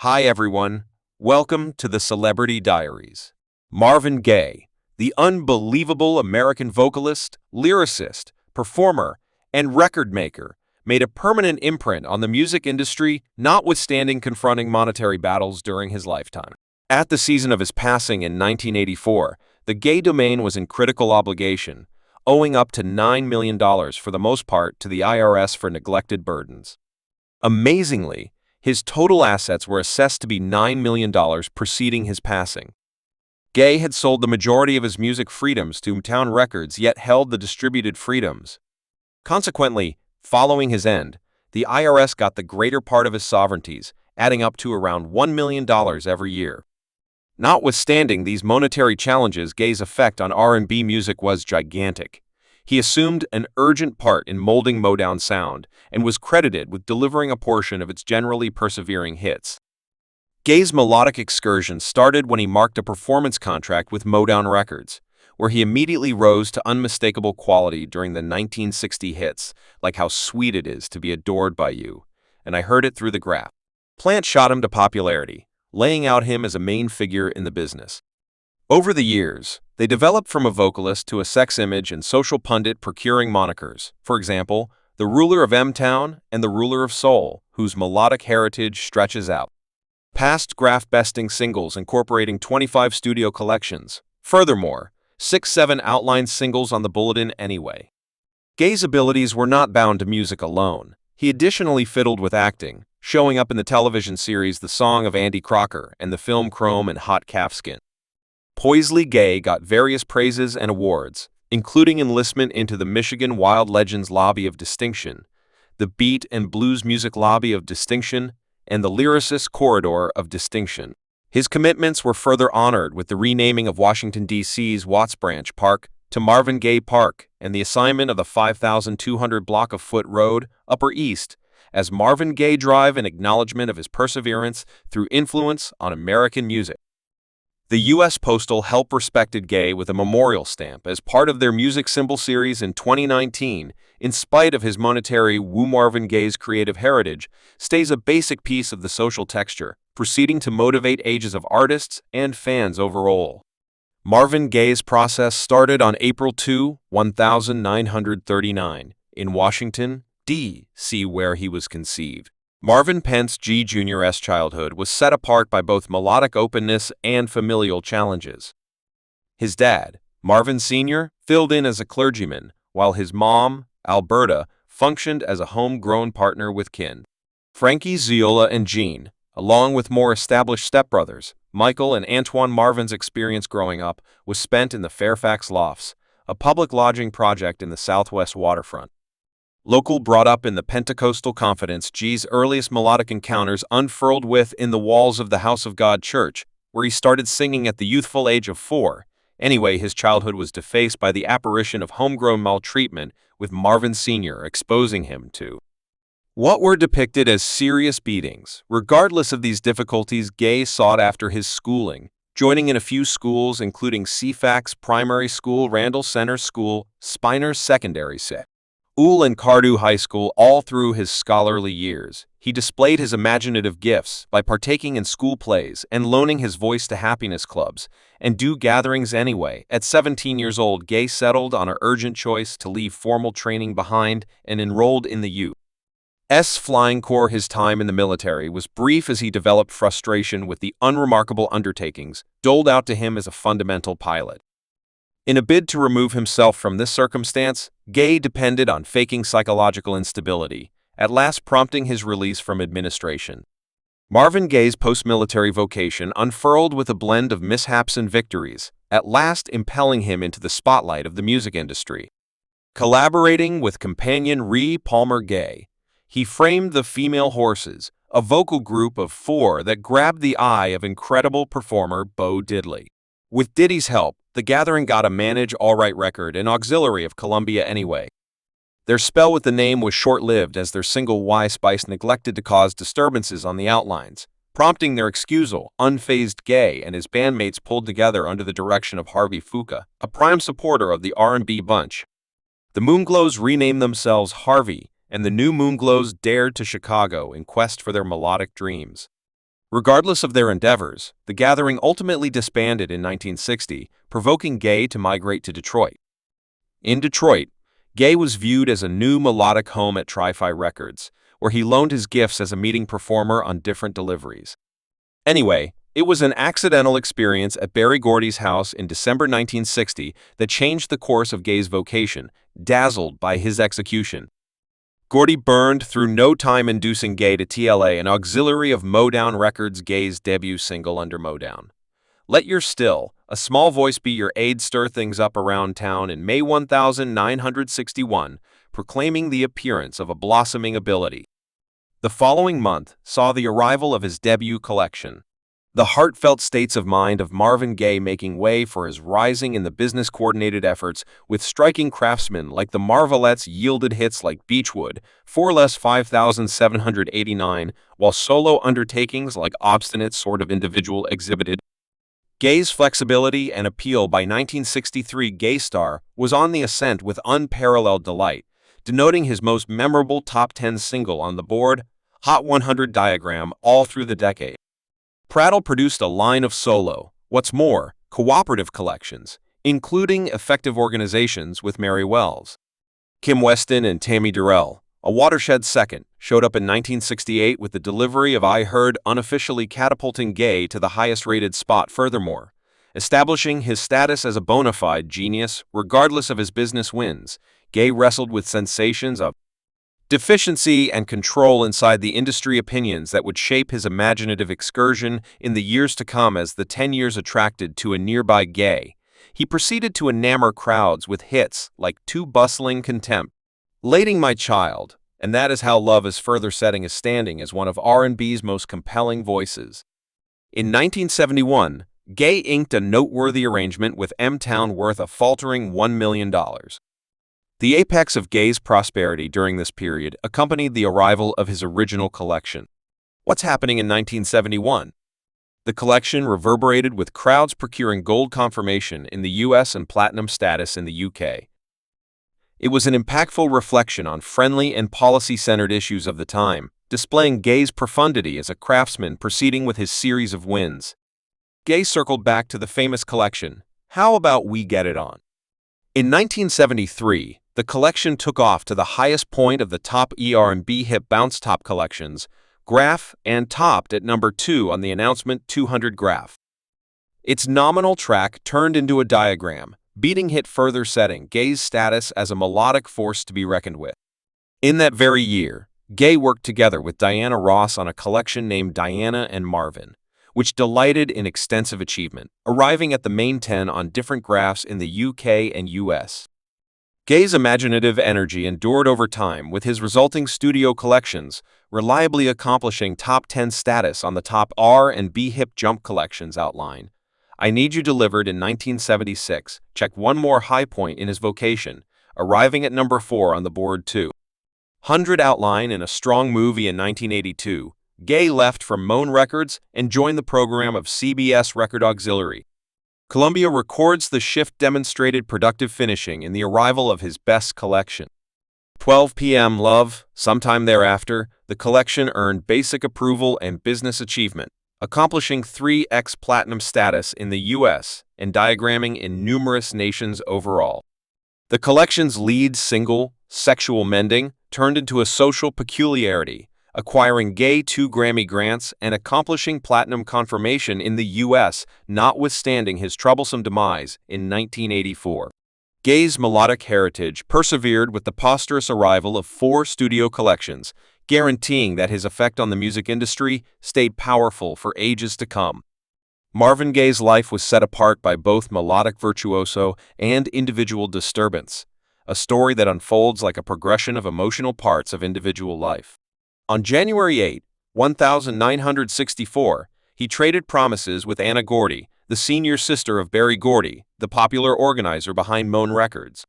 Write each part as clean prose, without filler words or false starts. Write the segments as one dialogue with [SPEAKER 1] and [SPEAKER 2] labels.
[SPEAKER 1] Hi everyone, welcome to the Celebrity Diaries. Marvin Gaye, the unbelievable American vocalist, lyricist, performer, and record maker, made a permanent imprint on the music industry, notwithstanding confronting monetary battles during his lifetime. At the season of his passing in 1984, the Gaye domain was in critical obligation, owing up to $9 million for the most part to the IRS for neglected burdens. Amazingly, his total assets were assessed to be $9 million preceding his passing. Gaye had sold the majority of his music freedoms to Mtown Records, yet held the distributed freedoms. Consequently, following his end, the IRS got the greater part of his sovereignties, adding up to around $1 million every year. Notwithstanding these monetary challenges, Gaye's effect on R&B music was gigantic. He assumed an urgent part in molding Motown sound and was credited with delivering a portion of its generally persevering hits. Gaye's melodic excursion started when he marked a performance contract with Mtown Records, where he immediately rose to unmistakable quality during the 1960 hits, like How Sweet It Is to Be Adored by You, and I Heard It Through the Graph. Plant shot him to popularity, laying out him as a main figure in the business. Over the years, they developed from a vocalist to a sex image and social pundit procuring monikers, for example, the ruler of Mtown and the ruler of soul, whose melodic heritage stretches out past graph-besting singles incorporating 25 studio collections. Furthermore, 6-7 outline singles on the Bulletin anyway. Gaye's abilities were not bound to music alone. He additionally fiddled with acting, showing up in the television series The Song of Andy Crocker and the film Chrome and Hot Calfskin. Poisley Gaye got various praises and awards, including enlistment into the Michigan Wild Legends Lobby of Distinction, the Beat and Blues Music Lobby of Distinction, and the Lyricist Corridor of Distinction. His commitments were further honored with the renaming of Washington, D.C.'s Watts Branch Park to Marvin Gaye Park and the assignment of the 5,200 block of Foot Road, Upper East, as Marvin Gaye Drive in acknowledgement of his perseverance through influence on American music. The U.S. Postal Help respected Gaye with a memorial stamp as part of their music symbol series in 2019. In spite of his monetary woe, Marvin Gaye's creative heritage stays a basic piece of the social texture, proceeding to motivate ages of artists and fans overall. Marvin Gaye's process started on April 2, 1939, in Washington, D.C., where he was conceived. Marvin Pence Jr.'s childhood was set apart by both melodic openness and familial challenges. His dad, Marvin Sr., filled in as a clergyman, while his mom, Alberta, functioned as a homegrown partner with kin. Frankie Ziola and Jean, along with more established stepbrothers, Michael and Antoine. Marvin's experience growing up was spent in the Fairfax Lofts, a public lodging project in the Southwest waterfront. Local brought up in the Pentecostal confidence, G's earliest melodic encounters unfurled within the walls of the House of God Church, where he started singing at the youthful age of 4. Anyway, his childhood was defaced by the apparition of homegrown maltreatment, with Marvin Sr. exposing him to what were depicted as serious beatings. Regardless of these difficulties, Gaye sought after his schooling, joining in a few schools including CFAX Primary School, Randall Center School, Spiner's Secondary Set, and Cardew High School. All through his scholarly years, he displayed his imaginative gifts by partaking in school plays and loaning his voice to happiness clubs and do gatherings anyway. At 17 years old, Gaye settled on an urgent choice to leave formal training behind and enrolled in the U.S. Flying Corps. His time in the military was brief as he developed frustration with the unremarkable undertakings doled out to him as a fundamental pilot. In a bid to remove himself from this circumstance, Gaye depended on faking psychological instability, at last prompting his release from administration. Marvin Gaye's post-military vocation unfurled with a blend of mishaps and victories, at last impelling him into the spotlight of the music industry. Collaborating with companion Ree Palmer Gaye, he framed the Female Horses, a vocal group of 4 that grabbed the eye of incredible performer Bo Diddley. With Diddy's help, the gathering got a Manage All Right record, an auxiliary of Columbia anyway. Their spell with the name was short-lived as their single Why Spice neglected to cause disturbances on the outlines, prompting their excusal. Unfazed, Gaye and his bandmates pulled together under the direction of Harvey Fuqua, a prime supporter of the R&B bunch. The Moonglows renamed themselves Harvey, and the new Moonglows dared to Chicago in quest for their melodic dreams. Regardless of their endeavors, the gathering ultimately disbanded in 1960, provoking Gaye to migrate to Detroit. In Detroit, Gaye was viewed as a new melodic home at Tri-Fi Records, where he loaned his gifts as a meeting performer on different deliveries. Anyway, it was an accidental experience at Berry Gordy's house in December 1960 that changed the course of Gaye's vocation, dazzled by his execution. Gordy burned through no time, inducing Gaye to TLA, an auxiliary of Mtown Records, Gaye's debut single under Motown. Let Your Still, a small voice be your aid, stir things up around town in May 1961, proclaiming the appearance of a blossoming ability. The following month saw the arrival of his debut collection. The heartfelt states of mind of Marvin Gaye making way for his rising in the business-coordinated efforts with striking craftsmen like the Marvelettes yielded hits like Beechwood, 4 less 5,789, while solo undertakings like Obstinate Sort of Individual exhibited. Gaye's flexibility and appeal by 1963 Gay Star was on the ascent with unparalleled delight, denoting his most memorable top 10 single on the board, Hot 100 Diagram, all through the decade. Prattle produced a line of solo, what's more, cooperative collections, including effective organizations with Mary Wells. Kim Weston and Tammy Durrell, a watershed second, showed up in 1968 with the delivery of I Heard, unofficially catapulting Gaye to the highest-rated spot, furthermore, establishing his status as a bona fide genius regardless of his business wins. Gaye wrestled with sensations of deficiency and control inside the industry, opinions that would shape his imaginative excursion in the years to come. As the 10 years attracted to a nearby Gaye, he proceeded to enamor crowds with hits like Too Bustling, Contempt, Lading My Child, and That Is How Love Is, further setting his standing as one of R&B's most compelling voices. In 1971, Gaye inked a noteworthy arrangement with Mtown worth a faltering $1 million. The apex of Gaye's prosperity during this period accompanied the arrival of his original collection. What's Happening in 1971? The collection reverberated with crowds procuring gold confirmation in the US and platinum status in the UK. It was an impactful reflection on friendly and policy-centered issues of the time, displaying Gaye's profundity as a craftsman proceeding with his series of wins. Gaye circled back to the famous collection, How About We Get It On? In 1973, the collection took off to the highest point of the top R&B hip bounce top collections, Graph, and topped at number 2 on the announcement 200 Graph. Its nominal track turned into a diagram, beating hit, further setting Gaye's status as a melodic force to be reckoned with. In that very year, Gaye worked together with Diana Ross on a collection named Diana and Marvin, which delighted in extensive achievement, arriving at the main 10 on different graphs in the UK and US. Gaye's imaginative energy endured over time, with his resulting studio collections reliably accomplishing top 10 status on the top R&B hip jump collections outline. I Need You delivered in 1976, check one more high point in his vocation, arriving at number 4 on the board too. 100 outline in a strong movie in 1982, Gaye left from Mtown Records and joined the program of CBS Record Auxiliary. Columbia Records. The shift demonstrated productive finishing in the arrival of his best collection. 12 p.m. Love. Sometime thereafter, the collection earned basic approval and business achievement, accomplishing 3x platinum status in the U.S. and diagramming in numerous nations overall. The collection's lead single, Sexual Mending, turned into a social peculiarity, acquiring Gaye 2 Grammy grants and accomplishing platinum confirmation in the U.S., notwithstanding his troublesome demise in 1984. Gaye's melodic heritage persevered with the posthumous arrival of 4 studio collections, guaranteeing that his effect on the music industry stayed powerful for ages to come. Marvin Gaye's life was set apart by both melodic virtuoso and individual disturbance, a story that unfolds like a progression of emotional parts of individual life. On January 8, 1964, he traded promises with Anna Gordy, the senior sister of Berry Gordy, the popular organizer behind Mtown Records.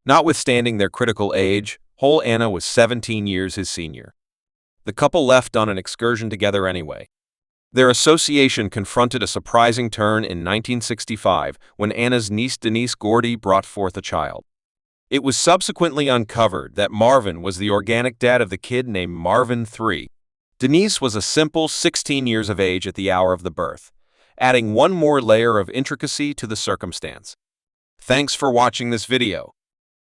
[SPEAKER 1] Notwithstanding their critical age, whole Anna was 17 years his senior. The couple left on an excursion together anyway. Their association confronted a surprising turn in 1965 when Anna's niece Denise Gordy brought forth a child. It was subsequently uncovered that Marvin was the organic dad of the kid named Marvin III. Denise was a simple 16 years of age at the hour of the birth, adding one more layer of intricacy to the circumstance. Thanks for watching this video.